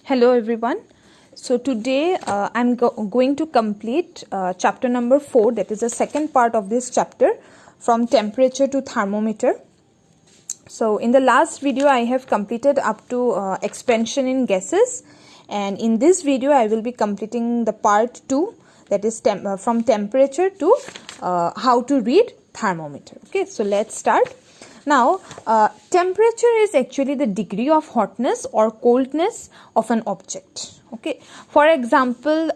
Hello everyone. So today I'm going to complete chapter number 4, that is the second part of this chapter, from temperature to thermometer. So in the last video I have completed up to expansion in gases, and in this video I will be completing the part 2, that is from temperature to how to read thermometer. Okay, so let's start. Now, temperature is actually the degree of hotness or coldness of an object. Okay, for example,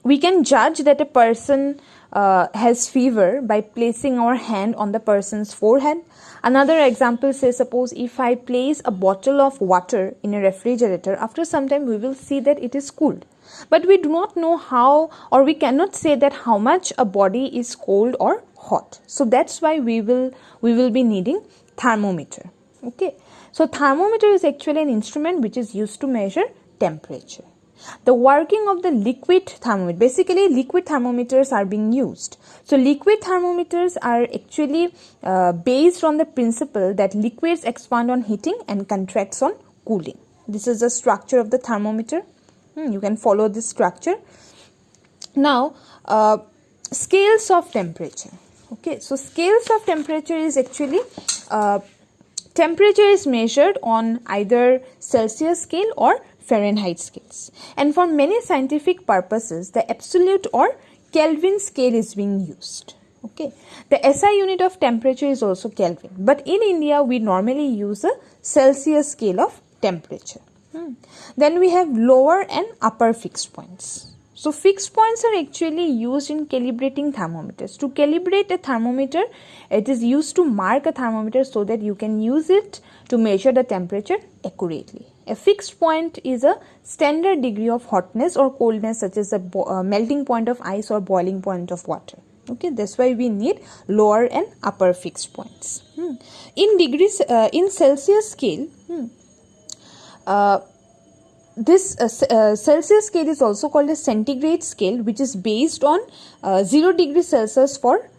we can judge that a person has fever by placing our hand on the person's forehead. Another example, say suppose if I place a bottle of water in a refrigerator, after some time we will see that it is cooled. But we do not know how, or we cannot say that how much a body is cold or hot. So that's why we will be needing thermometer. Okay, so thermometer is actually an instrument which is used to measure temperature. The working of the liquid thermometer, basically liquid thermometers are being used. So liquid thermometers are actually based on the principle that liquids expand on heating and contracts on cooling. This is the structure of the thermometer. You can follow this structure. Now, scales of temperature. Okay, so scales of temperature is actually temperature is measured on either Celsius scale or Fahrenheit scales, and for many scientific purposes the absolute or Kelvin scale is being used. Okay, the SI unit of temperature is also Kelvin, but in India we normally use a Celsius scale of temperature. Then we have lower and upper fixed points. So fixed points are actually used in calibrating thermometers. To calibrate a thermometer, it is used to mark a thermometer so that you can use it to measure the temperature accurately. A fixed point is a standard degree of hotness or coldness, such as a melting point of ice or boiling point of water. Okay, that's why we need lower and upper fixed points. In degrees, in Celsius scale, this Celsius scale is also called a centigrade scale, which is based on 0 degrees Celsius for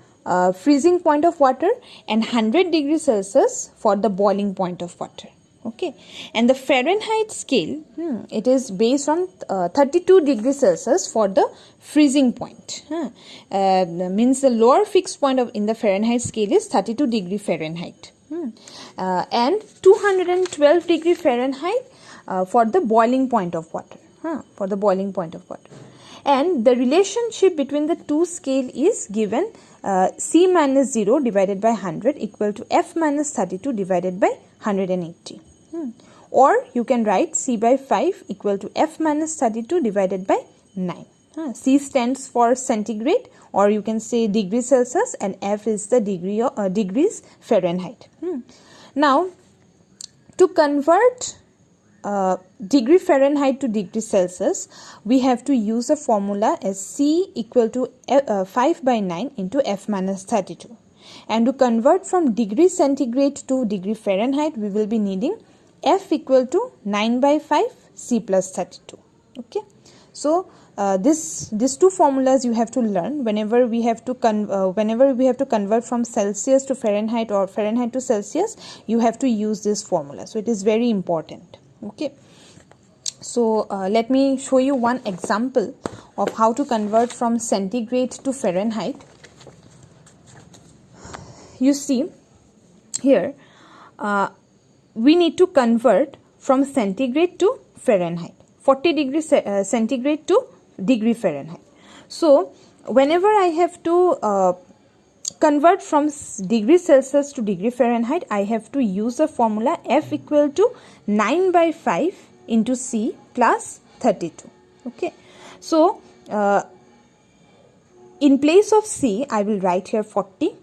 freezing point of water and 100 degrees Celsius for the boiling point of water. Okay, and the Fahrenheit scale, it is based on 32 degrees Celsius for the freezing point. Means the lower fixed point in the Fahrenheit scale is 32 degree Fahrenheit, and 212 degree Fahrenheit for the boiling point of water. For the boiling point of water, and the relationship between the two scale is given C minus 0 divided by 100 equal to F minus 32 divided by 180. Or you can write C by 5 equal to F minus 32 divided by 9. C stands for centigrade, or you can say degrees Celsius, and F is the degree of degrees Fahrenheit. Now, to convert degree Fahrenheit to degree Celsius, we have to use a formula as C equal to 5 by 9 into F minus 32. And to convert from degree centigrade to degree Fahrenheit, we will be needing F equal to 9 by 5 C plus 32. Okay, so these two formulas you have to learn whenever we have to convert from Celsius to Fahrenheit or Fahrenheit to Celsius. You have to use this formula, so it is very important. Okay, so let me show you one example of how to convert from centigrade to Fahrenheit. You see here, we need to convert from centigrade to Fahrenheit, 40 degrees centigrade to degree Fahrenheit. So whenever I have to convert from degree Celsius to degree Fahrenheit, I have to use the formula F equal to 9 by 5 into C plus 32. Okay, so in place of C, I will write here 40.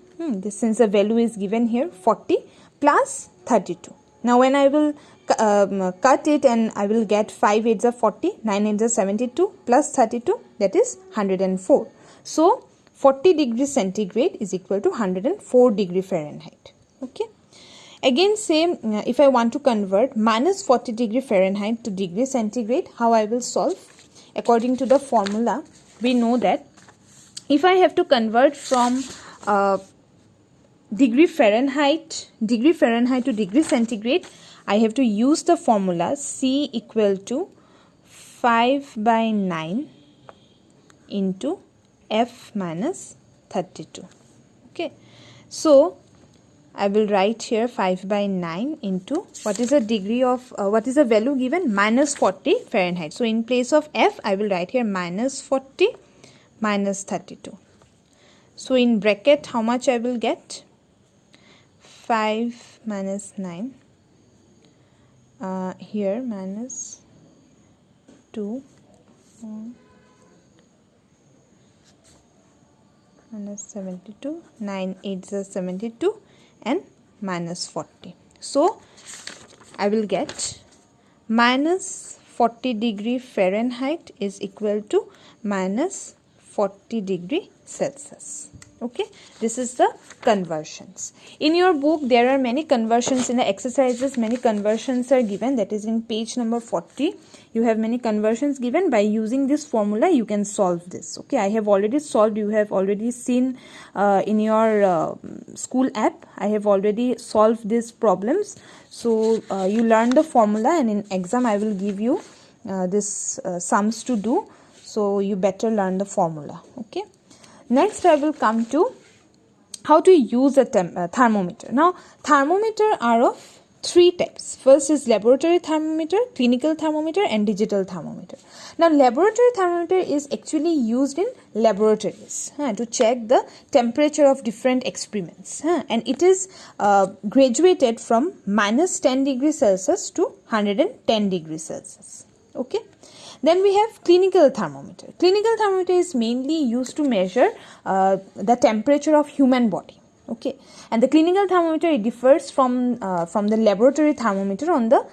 Since the value is given here, 40 plus 32. Now when I will cut it, and I will get 5 8s are 40, 9 8s are 72, plus 32, that is 104. So 40 degrees centigrade is equal to 104 degree Fahrenheit. Okay, again same, if I want to convert minus 40 degree Fahrenheit to degree centigrade, how I will solve? According to the formula, we know that if I have to convert from degree Fahrenheit to degree centigrade, I have to use the formula C equal to 5 by 9 into F minus 32. Okay, so I will write here 5 by 9 into what is the degree of what is the value given, minus 40 Fahrenheit. So in place of F I will write here minus 40 minus 32. So in bracket how much I will get? 5 minus 9 here minus 2 minus 72, 9 8 is 72 and minus 40. So I will get minus 40 degree Fahrenheit is equal to minus 40 degree Celsius. Okay, this is the conversions. In your book there are many conversions in the exercises, many conversions are given, that is in page number 40. You have many conversions given. By using this formula you can solve this. Okay, I have already solved, you have already seen in your school app, I have already solved these problems. So you learn the formula, and in exam I will give you this sums to do, so you better learn the formula. Okay, next I will come to how to use a thermometer. Now thermometer are of 3 types. First is laboratory thermometer, clinical thermometer and digital thermometer. Now laboratory thermometer is actually used in laboratories to check the temperature of different experiments, and it is graduated from minus 10 degrees Celsius to 110 degrees Celsius. Okay. Then we have clinical thermometer. Clinical thermometer is mainly used to measure the temperature of human body. Okay, and the clinical thermometer, it differs from the laboratory thermometer on the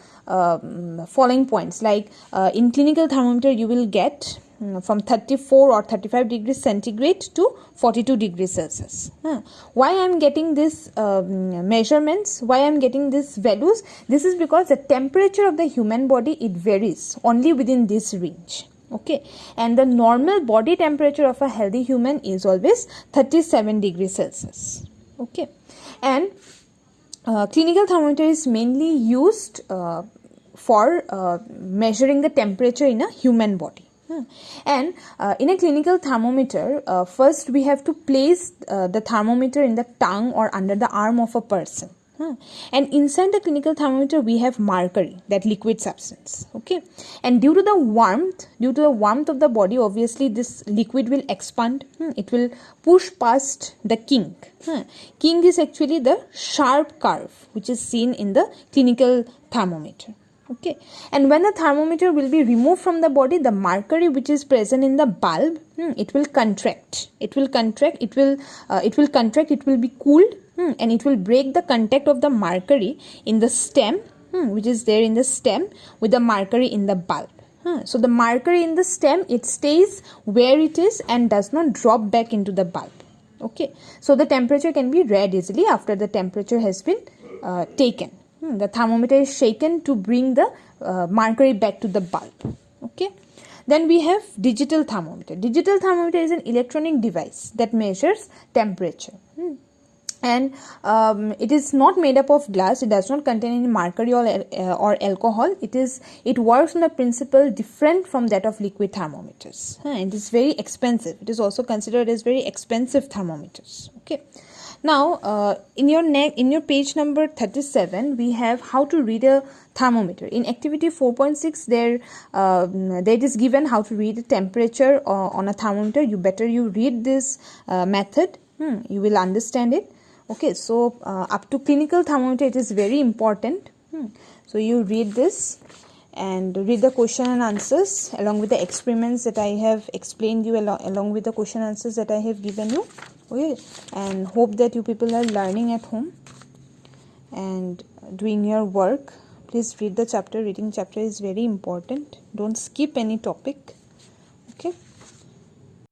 following points. Like in clinical thermometer you will get from 34 or 35 degrees centigrade to 42 degrees Celsius. Why I am getting this measurements, why I am getting these values? This is because the temperature of the human body, it varies only within this range. Okay, and the normal body temperature of a healthy human is always 37 degrees Celsius. Okay, and clinical thermometer is mainly used for measuring the temperature in a human body. And in a clinical thermometer, first we have to place the thermometer in the tongue or under the arm of a person. And inside the clinical thermometer we have mercury, that liquid substance. Okay, and due to the warmth of the body, obviously this liquid will expand. It will push past the kink. Kink is actually the sharp curve which is seen in the clinical thermometer. Okay, and when the thermometer will be removed from the body, the mercury which is present in the bulb, it will contract. It will be cooled, and it will break the contact of the mercury in the stem, which is there in the stem, with the mercury in the bulb. So the mercury in the stem, it stays where it is and does not drop back into the bulb. Okay, so the temperature can be read easily after the temperature has been taken. The thermometer is shaken to bring the mercury back to the bulb. Okay, then we have digital thermometer. Digital thermometer is an electronic device that measures temperature. And it is not made up of glass. It does not contain any mercury or alcohol. It works on a principle different from that of liquid thermometers. It is very expensive. It is also considered as very expensive thermometers. Okay. Now, in your page number 37, we have how to read a thermometer. In activity 4.6, there it is given how to read the temperature on a thermometer. You read this method. You will understand it. Okay, so up to clinical thermometer, it is very important. So you read this and read the question and answers along with the experiments that I have explained you, along with the question and answers that I have given you. Okay, and hope that you people are learning at home and doing your work. Please read the chapter. Reading chapter is very important. Don't skip any topic.